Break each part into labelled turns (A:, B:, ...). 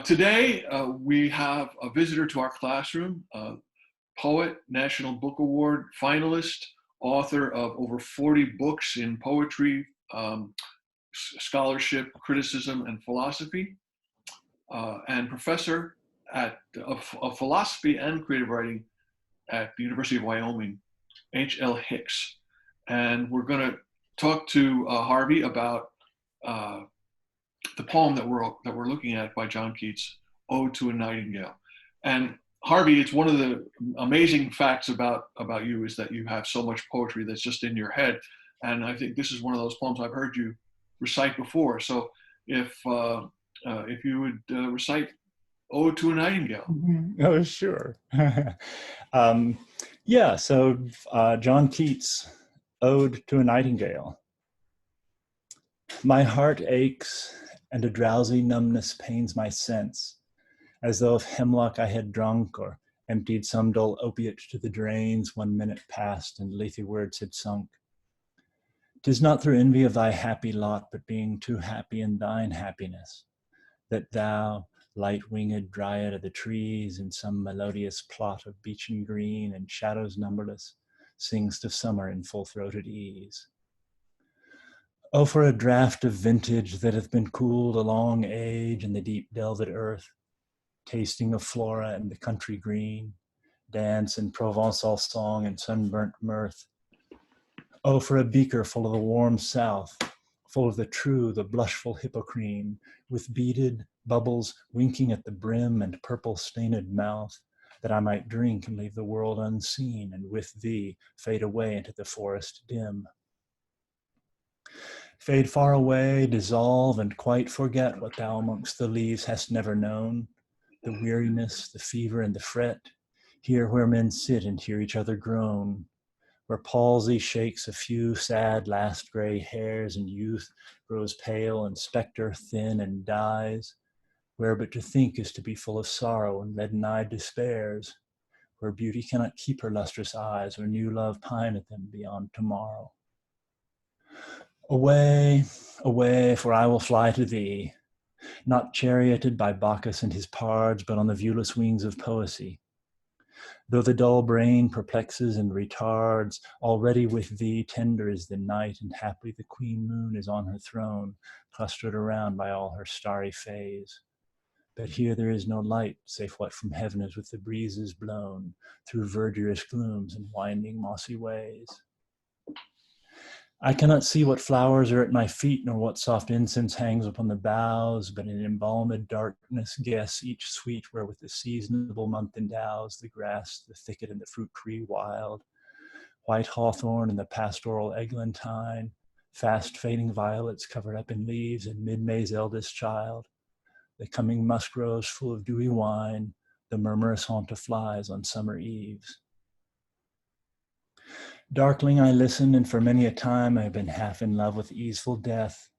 A: Today, we have a visitor to our classroom, poet, National Book Award finalist, author of over 40 books in poetry, scholarship, criticism, and philosophy, and professor of philosophy and creative writing at the University of Wyoming, H.L. Hicks. And we're going to talk to Harvey about the poem that we're looking at by John Keats, Ode to a Nightingale. And Harvey, it's one of the amazing facts about you is that you have so much poetry that's just in your head. And I think this is one of those poems I've heard you recite before. So if you would recite Ode to a Nightingale.
B: Oh, sure. Yeah, so John Keats, Ode to a Nightingale. My heart aches, and a drowsy numbness pains my sense, as though of hemlock I had drunk or emptied some dull opiate to the drains 1 minute past and lethe words had sunk. 'Tis not through envy of thy happy lot, but being too happy in thine happiness, that thou, light-winged dryad of the trees, in some melodious plot of beechen green and shadows numberless, sing'st of summer in full-throated ease. Oh, for a draught of vintage that hath been cooled a long age in the deep delved earth, tasting of flora and the country green, dance and Provençal song and sunburnt mirth. Oh, for a beaker full of the warm south, full of the true, the blushful hippocrene, with beaded bubbles winking at the brim and purple-stained mouth, that I might drink and leave the world unseen, and with thee fade away into the forest dim. Fade far away, dissolve, and quite forget what thou amongst the leaves hast never known, the weariness, the fever, and the fret, here where men sit and hear each other groan, where palsy shakes a few sad last gray hairs, and youth grows pale and spectre thin and dies, where but to think is to be full of sorrow and leaden-eyed despairs, where beauty cannot keep her lustrous eyes, or new love pine at them beyond tomorrow. Away, away, for I will fly to thee, not charioted by Bacchus and his pards, but on the viewless wings of poesy. Though the dull brain perplexes and retards, already with thee tender is the night, and haply the queen moon is on her throne, clustered around by all her starry fays. But here there is no light, save what from heaven is with the breezes blown, through verdurous glooms and winding mossy ways. I cannot see what flowers are at my feet, nor what soft incense hangs upon the boughs, but in embalmed darkness guess each sweet wherewith the seasonable month endows the grass, the thicket, and the fruit tree wild, white hawthorn and the pastoral eglantine, fast fading violets covered up in leaves, and mid-May's eldest child, the coming musk rose full of dewy wine, the murmurous haunt of flies on summer eves. Darkling I listen, and for many a time I have been half in love with easeful death,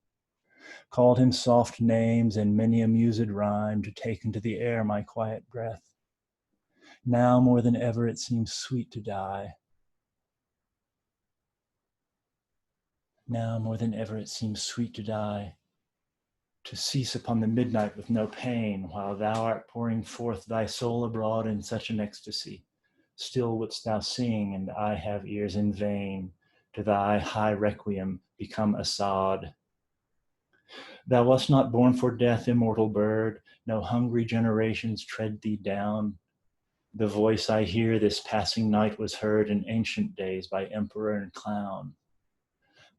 B: called him soft names and many a mused rhyme to take into the air my quiet breath. Now more than ever it seems sweet to die. Now more than ever it seems sweet to die, to cease upon the midnight with no pain, while thou art pouring forth thy soul abroad in such an ecstasy. Still wouldst thou sing, and I have ears in vain, to thy high requiem become a sod. Thou wast not born for death, immortal bird, no hungry generations tread thee down. The voice I hear this passing night was heard in ancient days by emperor and clown.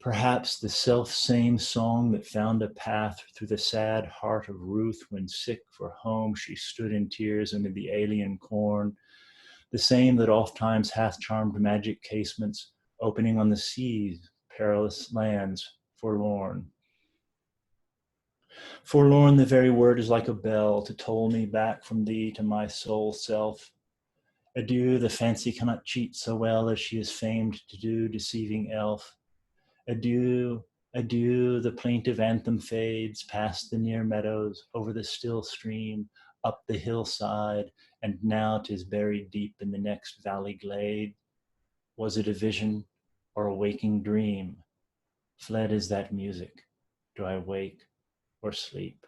B: Perhaps the self-same song that found a path through the sad heart of Ruth when sick for home she stood in tears amid the alien corn, the same that oft times hath charmed magic casements, opening on the seas, perilous lands, forlorn. Forlorn, the very word is like a bell to toll me back from thee to my sole self. Adieu, the fancy cannot cheat so well as she is famed to do, deceiving elf. Adieu, adieu, the plaintive anthem fades past the near meadows, over the still stream, up the hillside, and now 'tis buried deep in the next valley glade. Was it a vision or a waking dream? Fled is that music. Do I wake or sleep?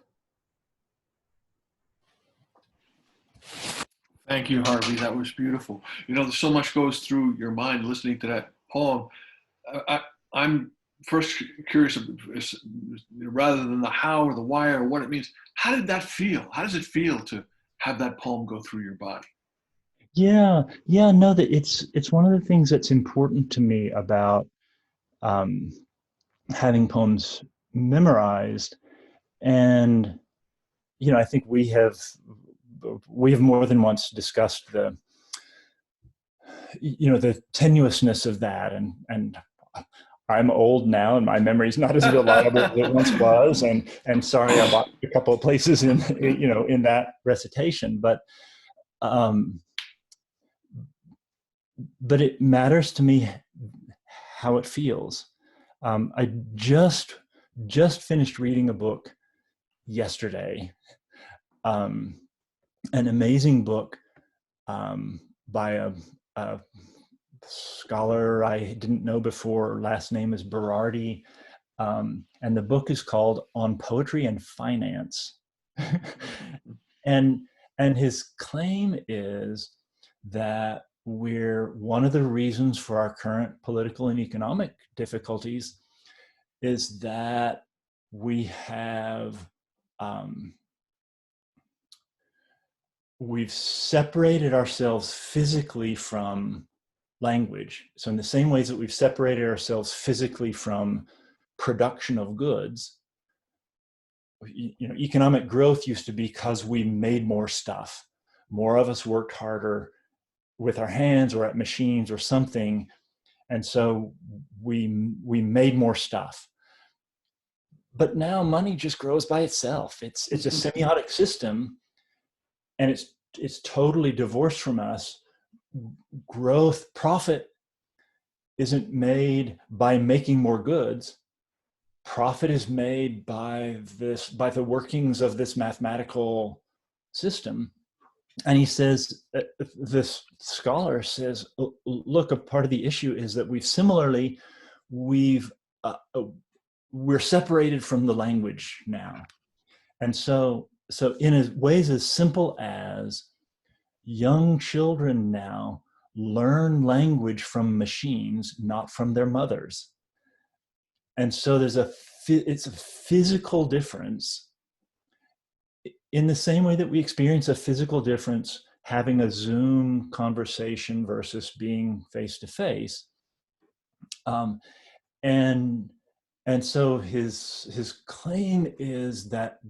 A: Thank you, Harvey. That was beautiful. You know, so much goes through your mind listening to that poem. I'm first curious, rather than the how or the why or what it means, how did that feel? How does it feel to have that poem go through your body?
B: Yeah, yeah, no, that it's one of the things that's important to me about um, having poems memorized. And I think we have more than once discussed the tenuousness of that, and I'm old now, and my memory's not as reliable as it once was. And sorry, I lost a couple of places in that recitation, um, but it matters to me how it feels. I just finished reading a book yesterday, um, an amazing book by a scholar I didn't know before. Her last name is Berardi, and the book is called "On Poetry and Finance." and and his claim is that we're one of the reasons for our current political and economic difficulties is that we have we've separated ourselves physically from language. So in the same ways that we've separated ourselves physically from production of goods, economic growth used to be because we made more stuff. More of us worked harder with our hands or at machines or something, and so we made more stuff. But now money just grows by itself. It's a semiotic system, and it's totally divorced from us. Growth, profit isn't made by making more goods. Profit is made by the workings of this mathematical system. And he says, this scholar says, look, a part of the issue is that we're separated from the language now. And so in ways as simple as young children now learn language from machines, not from their mothers. And so it's a physical difference in the same way that we experience a physical difference having a Zoom conversation versus being face to face. And so his claim is that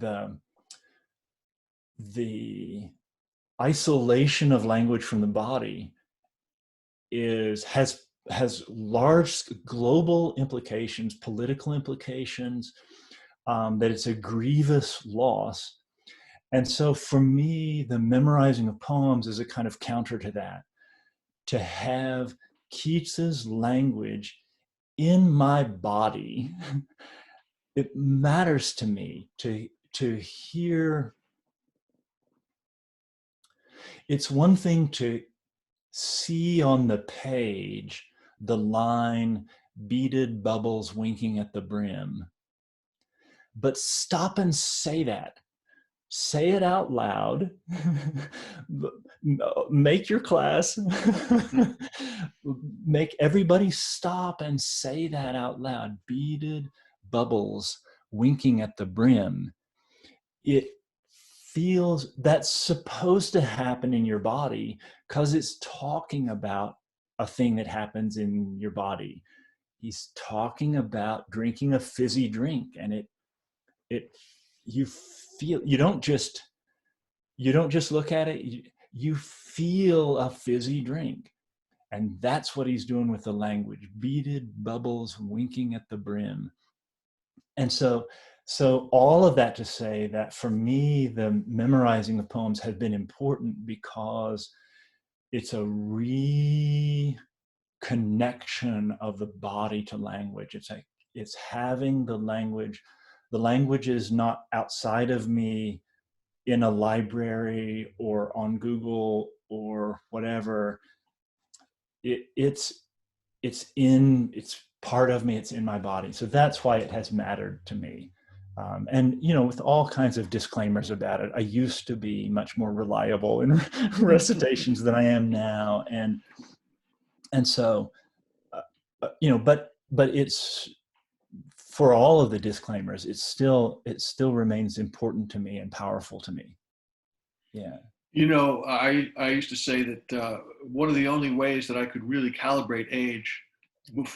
B: the isolation of language from the body has large global implications, political implications, that it's a grievous loss. And so for me, the memorizing of poems is a kind of counter to that. To have Keats's language in my body, it matters to me to hear. It's one thing to see on the page the line beaded bubbles winking at the brim, but stop and say that. Say it out loud. Make your class, make everybody stop and say that out loud. Beaded bubbles winking at the brim. It feels that's supposed to happen in your body because it's talking about a thing that happens in your body. He's talking about drinking a fizzy drink, and it you feel, you don't just look at it, you feel a fizzy drink. And that's what he's doing with the language. Beaded bubbles winking at the brim. And so all of that to say that for me, the memorizing of poems has been important because it's a reconnection of the body to language. It's having the language. The language is not outside of me in a library or on Google or whatever. It's part of me. It's in my body. So that's why it has mattered to me. And, with all kinds of disclaimers about it. I used to be much more reliable in recitations than I am now. And so, but it's, for all of the disclaimers, it still remains important to me and powerful to me. Yeah.
A: I used to say that one of the only ways that I could really calibrate age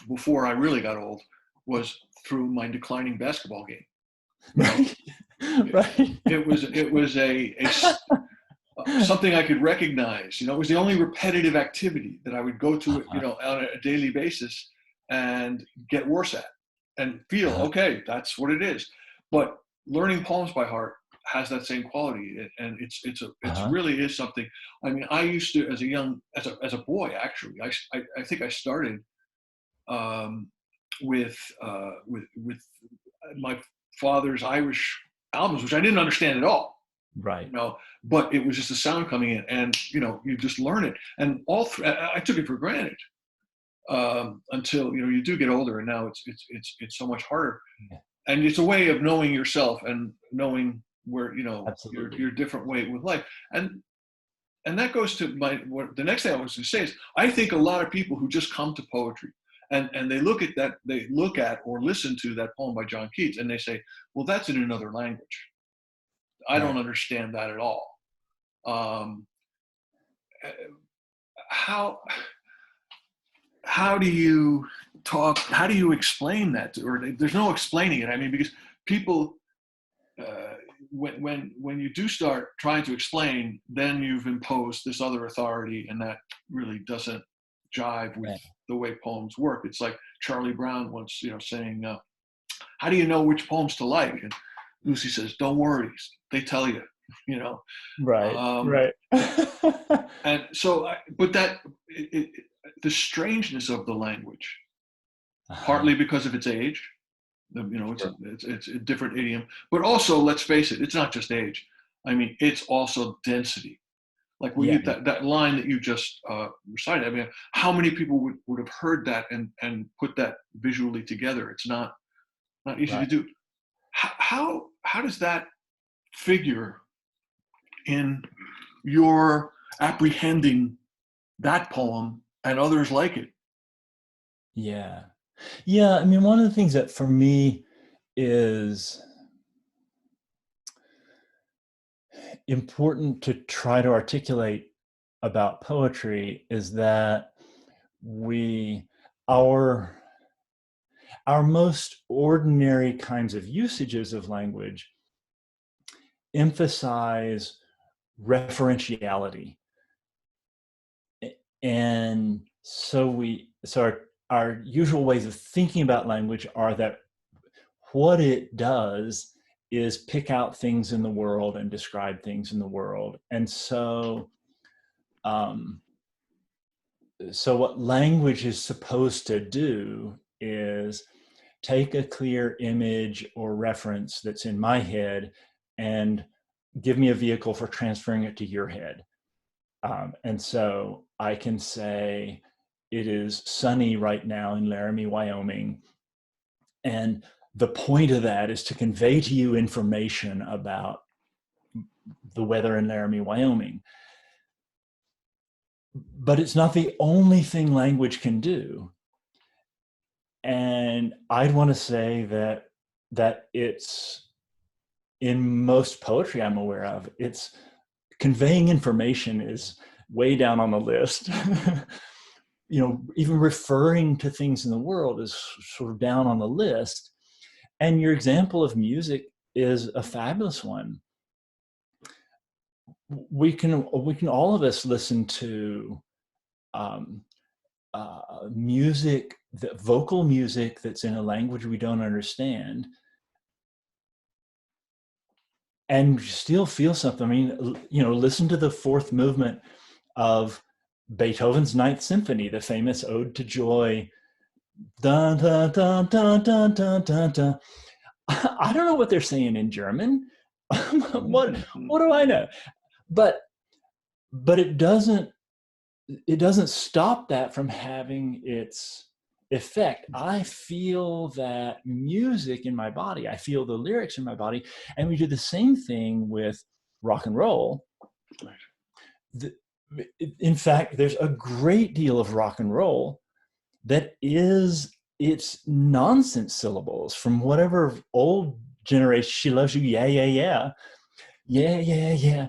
A: before I really got old was through my declining basketball game.
B: Right. Right.
A: It was a something I could recognize. It was the only repetitive activity that I would go to, on a daily basis and get worse at and feel, okay, that's what it is. But learning poems by heart has that same quality, and it's really is something. I mean, I used to, as a boy, actually, I think I started with my father's Irish albums, which I didn't understand at all.
B: Right.
A: But it was just the sound coming in, and you just learn it, and I took it for granted until you do get older, and now it's so much harder. Yeah. And it's a way of knowing yourself and knowing where your different way with life, and that goes to the next thing I was going to say is, I think a lot of people who just come to poetry and they look at or listen to that poem by John Keats, and they say, well, that's in another language. I don't understand that at all. How do you talk? How do you explain that? Or there's no explaining it. I mean, because people, when you do start trying to explain, then you've imposed this other authority, and that really doesn't jive with the way poems work. It's like Charlie Brown once, saying, "How do you know which poems to like?" And Lucy says, "Don't worry, they tell you."
B: Right. Right.
A: And so, but the strangeness of the language, partly because of its age, it's a different idiom, but also, let's face it, it's not just age. I mean, it's also density. Like that line that you just recited. I mean, how many people would have heard that and put that visually together? It's not easy to do. How does that figure in your apprehending that poem and others like it?
B: Yeah. I mean, one of the things that for me is important to try to articulate about poetry is that our most ordinary kinds of usages of language emphasize referentiality. And so our usual ways of thinking about language are that what it does is pick out things in the world and describe things in the world. And so what language is supposed to do is take a clear image or reference that's in my head and give me a vehicle for transferring it to your head. And so I can say, it is sunny right now in Laramie, Wyoming. And the point of that is to convey to you information about the weather in Laramie, Wyoming. But it's not the only thing language can do. And I'd want to say that it's, in most poetry I'm aware of, it's conveying information is way down on the list. Even referring to things in the world is sort of down on the list. And your example of music is a fabulous one. We can all of us listen to music, vocal music that's in a language we don't understand, and still feel something. I mean, listen to the fourth movement of Beethoven's Ninth Symphony, the famous Ode to Joy. Dun, dun, dun, dun, dun, dun, dun, dun. I don't know what they're saying in German. what do I know? But it doesn't stop that from having its effect. I feel that music in my body. I feel the lyrics in my body. And we do the same thing with rock and roll. Right. In fact, there's a great deal of rock and roll that it's nonsense syllables from whatever old generation. She loves you, yeah, yeah, yeah. Yeah, yeah, yeah.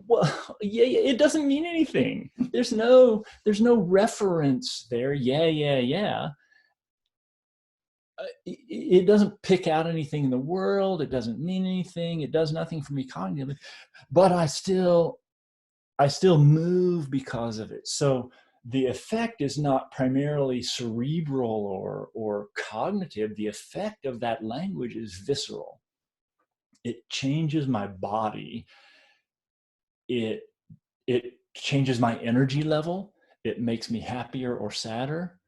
B: Well, yeah, yeah, it doesn't mean anything. There's no reference there. Yeah, yeah, yeah. It doesn't pick out anything in the world. It doesn't mean anything. It does nothing for me cognitively, but I still move because of it. So the effect is not primarily cerebral or cognitive. The effect of that language is visceral. It changes my body. It changes my energy level. It makes me happier or sadder.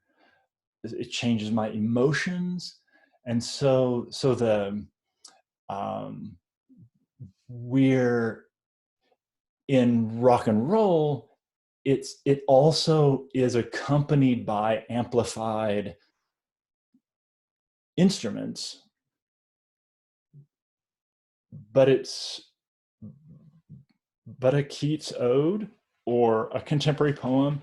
B: It changes my emotions. And so the we're in rock and roll, it also is accompanied by amplified instruments, but a Keats ode or a contemporary poem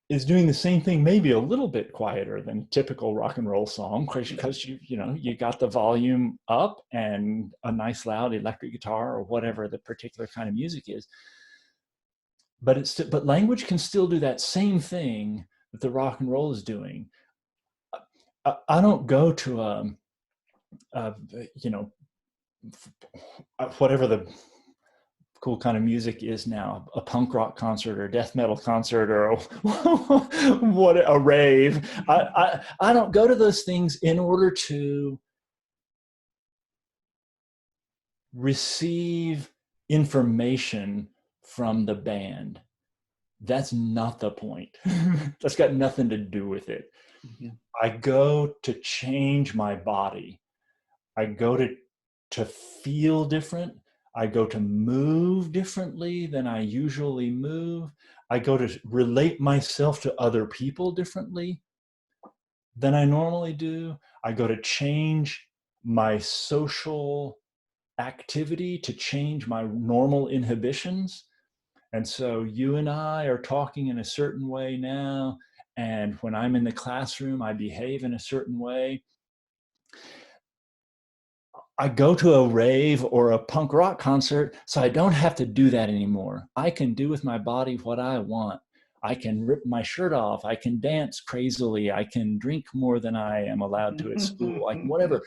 B: is doing the same thing, maybe a little bit quieter than typical rock and roll song, because you got the volume up and a nice loud electric guitar or whatever the particular kind of music is. But language can still do that same thing that the rock and roll is doing. I don't go to whatever the cool kind of music is now, a punk rock concert or a death metal concert or what a rave. I don't go to those things in order to receive information from the band. That's not the point. That's got nothing to do with it. Mm-hmm. I go to change my body. I go to feel different. I go to move differently than I usually move. I go to relate myself to other people differently than I normally do. I go to change my social activity, to change my normal inhibitions. And so you and I are talking in a certain way now. And when I'm in the classroom, I behave in a certain way. I go to a rave or a punk rock concert, so I don't have to do that anymore. I can do with my body what I want. I can rip my shirt off. I can dance crazily. I can drink more than I am allowed to at school, like whatever.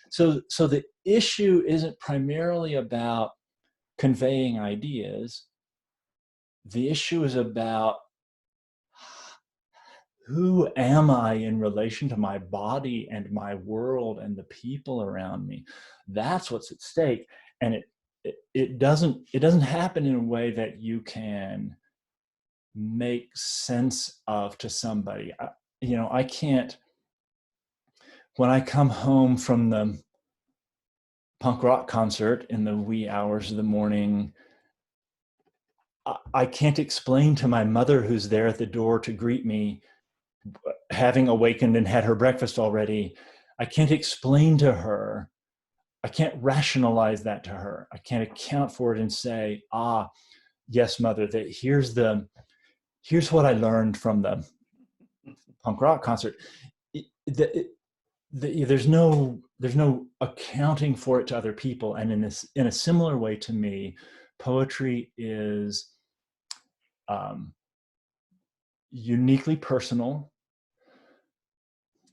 B: So the issue isn't primarily about conveying ideas. The issue is about who am I in relation to my body and my world and the people around me. That's what's at stake. And it doesn't happen in a way that you can make sense of to somebody. I can't, when I come home from the punk rock concert in the wee hours of the morning, I can't explain to my mother, who's there at the door to greet me, having awakened and had her breakfast already. I can't explain to her, I can't rationalize that to her. I can't account for it and say, yes, mother, that here's what I learned from the punk rock concert. There's no accounting for it to other people. And in a similar way to me, poetry is uniquely personal.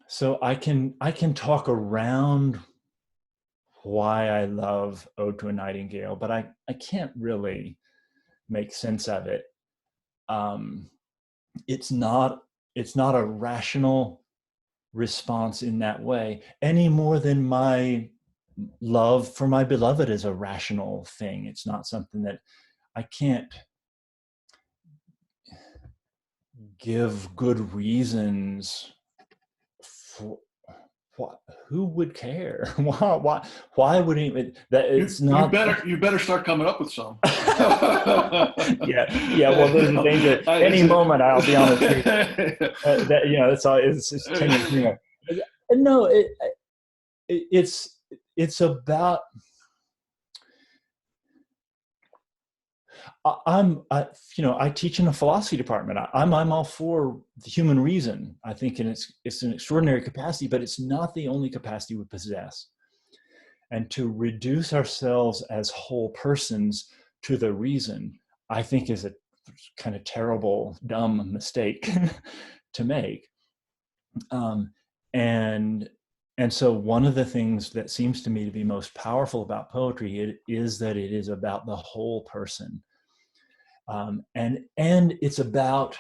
B: So I can talk around why I love Ode to a Nightingale, but I can't really make sense of it. It's not a rational response in that way, any more than my love for my beloved is a rational thing. It's not something that I can't give good reasons who would care? Why would even that? It's
A: You
B: not.
A: better start coming up with some.
B: Yeah. Well, there's a danger. Any moment I'll be on the street. That that's all. It's just 10 years. No, it's about. I teach in a philosophy department. I'm all for the human reason. I think it's an extraordinary capacity, but it's not the only capacity we possess. And to reduce ourselves as whole persons to the reason, I think is a kind of terrible, dumb mistake to make. And so one of the things that seems to me to be most powerful about poetry is that it is about the whole person. And it's about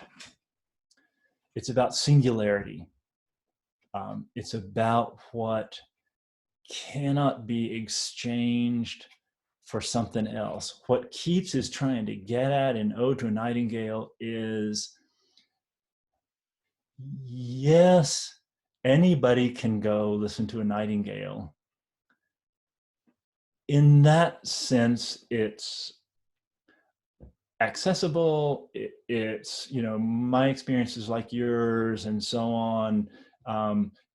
B: singularity. It's about what cannot be exchanged for something else. What Keats is trying to get at in Ode to a Nightingale is, yes, anybody can go listen to a nightingale. In that sense, it's accessible. It's my experience is like yours, and so on.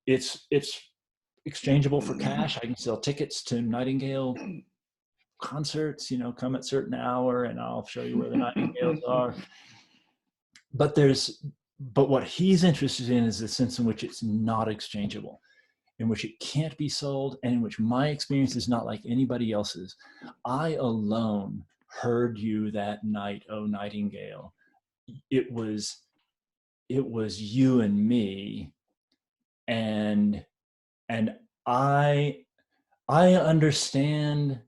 B: It's exchangeable for cash. I can sell tickets to Nightingale concerts. Come at a certain hour, and I'll show you where the Nightingales are. But what he's interested in is the sense in which it's not exchangeable, in which it can't be sold, and in which my experience is not like anybody else's. I alone heard you that night, O Nightingale. It was you and me, and I understand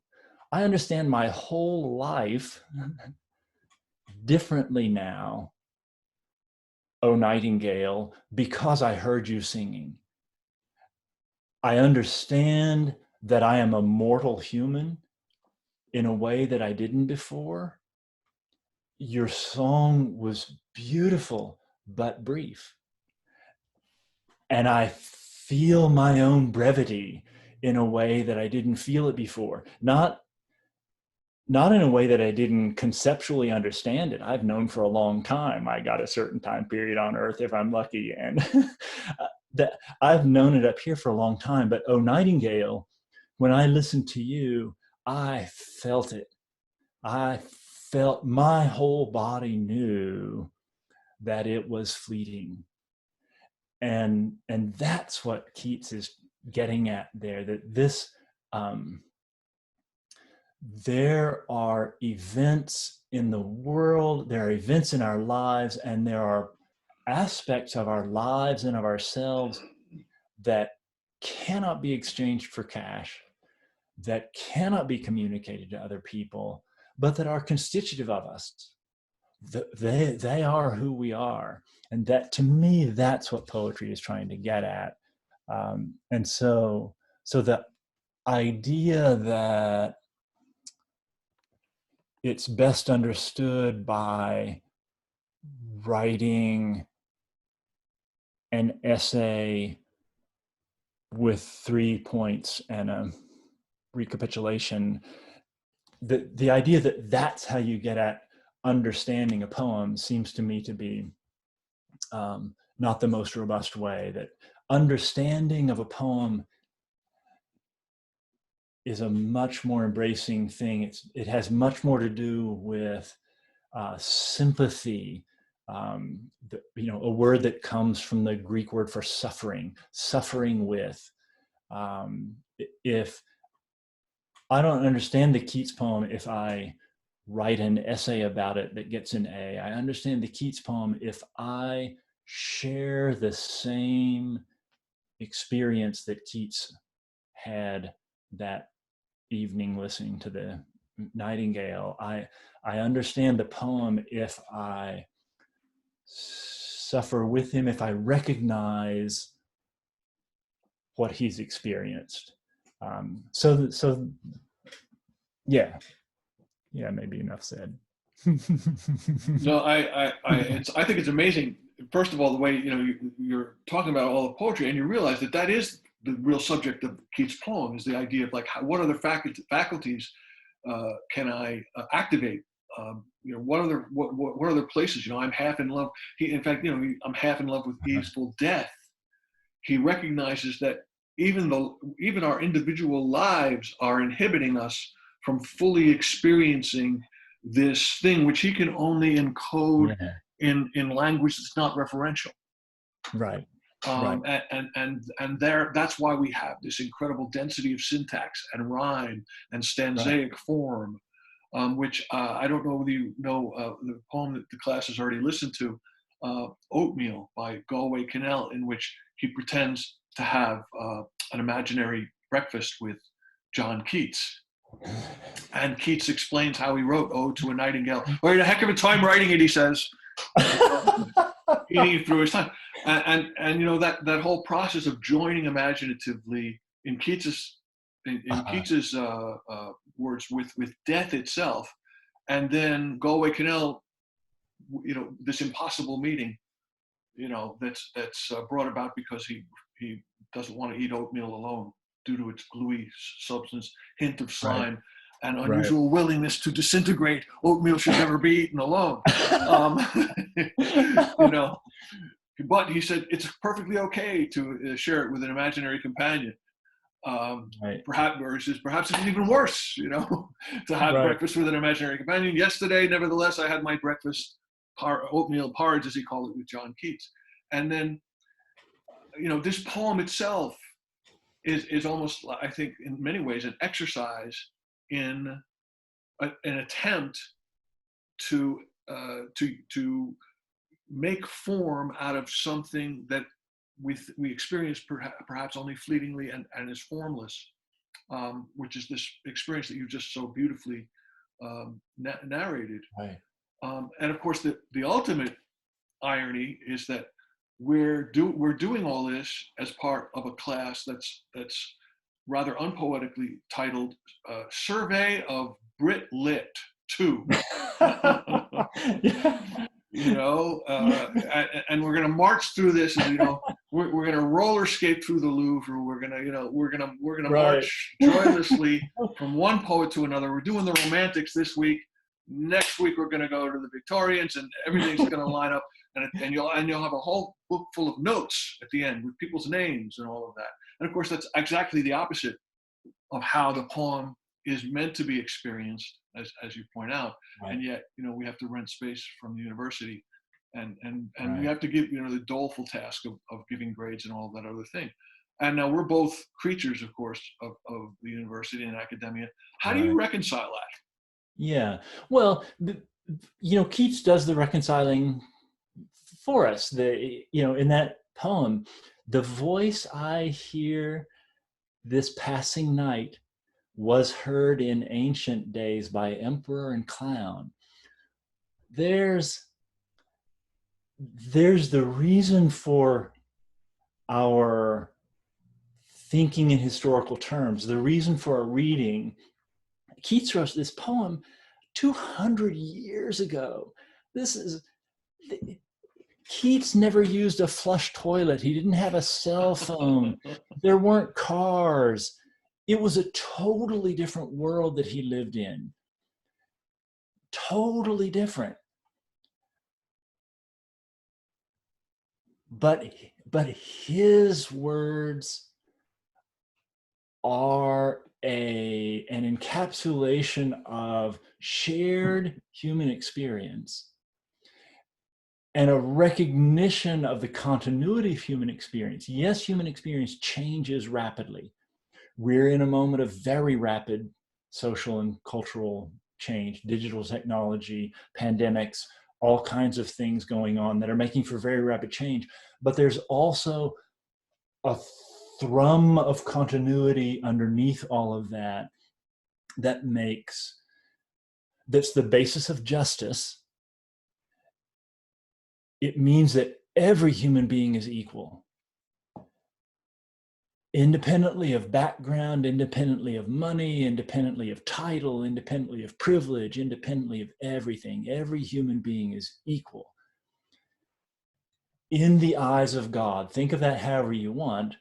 B: my whole life differently now, O Nightingale, because I heard you singing. I understand that I am a mortal human in a way that I didn't before. Your song was beautiful, but brief. And I feel my own brevity in a way that I didn't feel it before. Not in a way that I didn't conceptually understand it. I've known for a long time I got a certain time period on Earth if I'm lucky, and that I've known it up here for a long time. But O Nightingale, when I listened to you, I felt it. I felt, my whole body knew that it was fleeting. And that's what Keats is getting at there, that this, there are events in the world, there are events in our lives, and there are aspects of our lives and of ourselves that cannot be exchanged for cash, that cannot be communicated to other people, but that are constitutive of us. They are who we are. And that, to me, that's what poetry is trying to get at. And so the idea that it's best understood by writing an essay with 3 points and a recapitulation, the idea that that's how you get at understanding a poem seems to me to be not the most robust way. That understanding of a poem is a much more embracing thing. It has much more to do with sympathy, a word that comes from the Greek word for suffering with. If I don't understand the Keats poem, if I write an essay about it that gets an A, I understand the Keats poem if I share the same experience that Keats had that evening listening to the Nightingale. I understand the poem if I suffer with him, if I recognize what he's experienced. So yeah, maybe enough said.
A: No, I think it's amazing. First of all, the way you're talking about all the poetry, and you realize that is the real subject of Keats' poem is the idea of like, what other faculties can I activate? What other places? I'm half in love. In fact, I'm half in love with easeful death. He recognizes that even our individual lives are inhibiting us from fully experiencing this thing, which he can only encode in language that's not referential.
B: Right.
A: And that's why we have this incredible density of syntax and rhyme and stanzaic form, which I don't know whether you know the poem that the class has already listened to, Oatmeal by Galway Kinnell, in which he pretends to have an imaginary breakfast with John Keats. And Keats explains how he wrote Ode to a Nightingale. Well, he had a heck of a time writing it, he says. Eating it through his time. And that whole process of joining imaginatively in Keats's words with death itself, and then Galway Kinnell, this impossible meeting, that's brought about because he doesn't want to eat oatmeal alone due to its gluey substance, hint of slime, and unusual willingness to disintegrate. Oatmeal should never be eaten alone. But he said it's perfectly okay to share it with an imaginary companion. Perhaps it's even worse, to have breakfast with an imaginary companion. Yesterday, nevertheless, I had my breakfast, oatmeal porridge, as he called it, with John Keats. And then, this poem itself is almost, I think, in many ways, an exercise in an attempt to make form out of something that we experience perhaps only fleetingly and is formless, which is this experience that you just so beautifully narrated. And of course, the ultimate irony is that we're doing all this as part of a class that's rather unpoetically titled Survey of Brit Lit 2. And we're going to march through this, and we're going to roller skate through the Louvre. We're going to march joylessly from one poet to another. We're doing the Romantics this week. Next week we're going to go to the Victorians, and everything's going to line up. And you'll have a whole book full of notes at the end with people's names and all of that. And of course, that's exactly the opposite of how the poem is meant to be experienced, as you point out. And yet, we have to rent space from the university, and we have to give, the doleful task of giving grades and all of that other thing. And now we're both creatures, of course, of the university and academia. How do you reconcile that?
B: Yeah, well, Keats does the reconciling for us. In that poem, the voice I hear this passing night was heard in ancient days by emperor and clown. There's the reason for our thinking in historical terms, the reason for our reading. Keats wrote this poem 200 years ago. Keats never used a flush toilet. He didn't have a cell phone. There weren't cars. It was a totally different world that he lived in. Totally different. But his words are an encapsulation of shared human experience and a recognition of the continuity of human experience. Yes, human experience changes rapidly. We're in a moment of very rapid social and cultural change, digital technology, pandemics, all kinds of things going on that are making for very rapid change. But there's also a thrum of continuity underneath all of that that's the basis of justice. It means that every human being is equal, independently of background, independently of money, independently of title, independently of privilege, independently of everything. Every human being is equal in the eyes of God. Think of that however you want.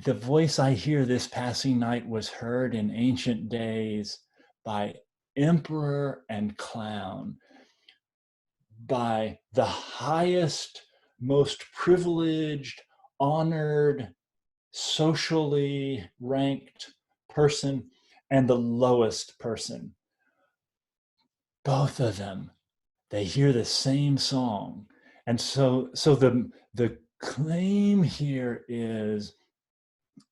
B: The voice I hear this passing night was heard in ancient days by emperor and clown, by the highest, most privileged, honored, socially ranked person, and the lowest person. Both of them, they hear the same song. And so the claim here is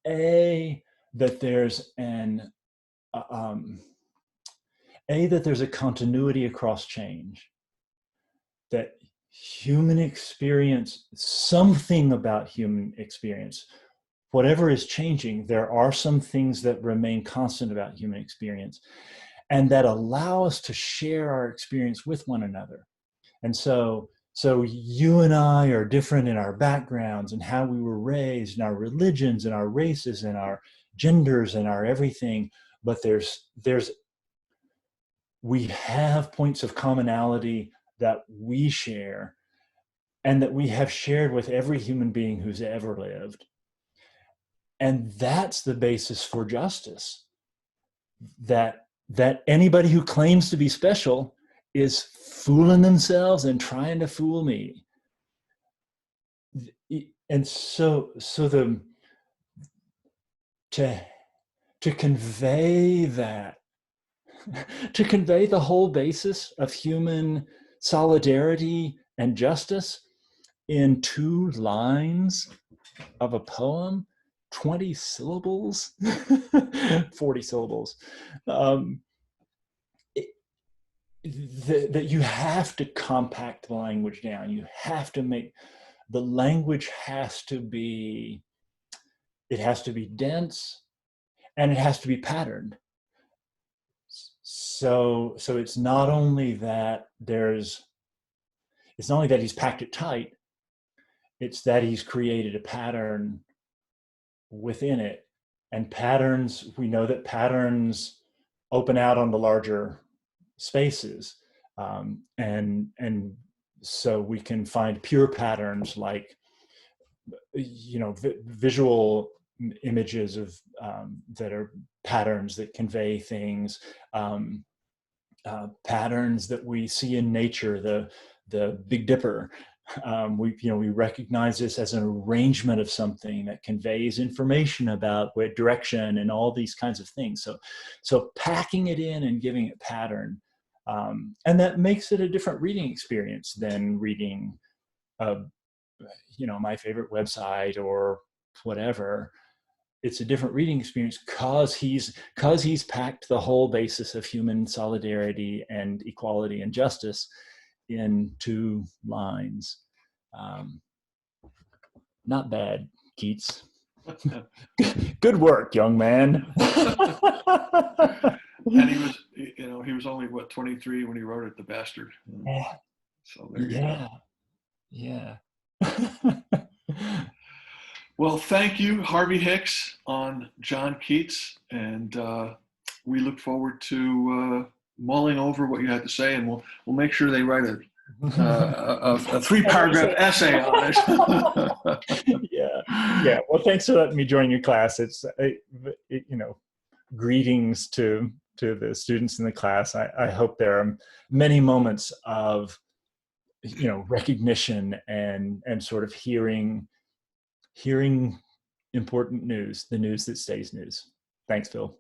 B: that there's an that there's a continuity across change, that human experience, something about human experience, whatever is changing, there are some things that remain constant about human experience and that allow us to share our experience with one another. And so you and I are different in our backgrounds and how we were raised and our religions and our races and our genders and our everything, but we have points of commonality that we share and that we have shared with every human being who's ever lived. And that's the basis for justice, that anybody who claims to be special is fooling themselves and trying to fool me. And so to convey that, to convey the whole basis of human solidarity and justice in 2 lines of a poem, 20 syllables, 40 syllables, that you have to compact the language down. You have to make, the language has to be dense and it has to be patterned. So it's not only that he's packed it tight, it's that he's created a pattern within it. And patterns, we know that patterns open out on the larger spaces. And so we can find pure patterns like, visual images of that are patterns that convey things, patterns that we see in nature, the Big Dipper. We recognize this as an arrangement of something that conveys information about where direction and all these kinds of things. So packing it in and giving it pattern, and that makes it a different reading experience than reading, my favorite website or whatever. It's a different reading experience because he's packed the whole basis of human solidarity and equality and justice in 2 lines. Not bad, Keats. Good work, young man.
A: And he was only 23 when he wrote it, the bastard.
B: Yeah.
A: So there you go.
B: Yeah.
A: Well, thank you, Harvey Hicks, on John Keats, and we look forward to mulling over what you had to say, and we'll make sure they write a 3-paragraph essay on it.
B: Yeah. Well, thanks for letting me join your class. It's greetings to the students in the class. I hope there are many moments of recognition and sort of hearing important news, the news that stays news. Thanks, Phil.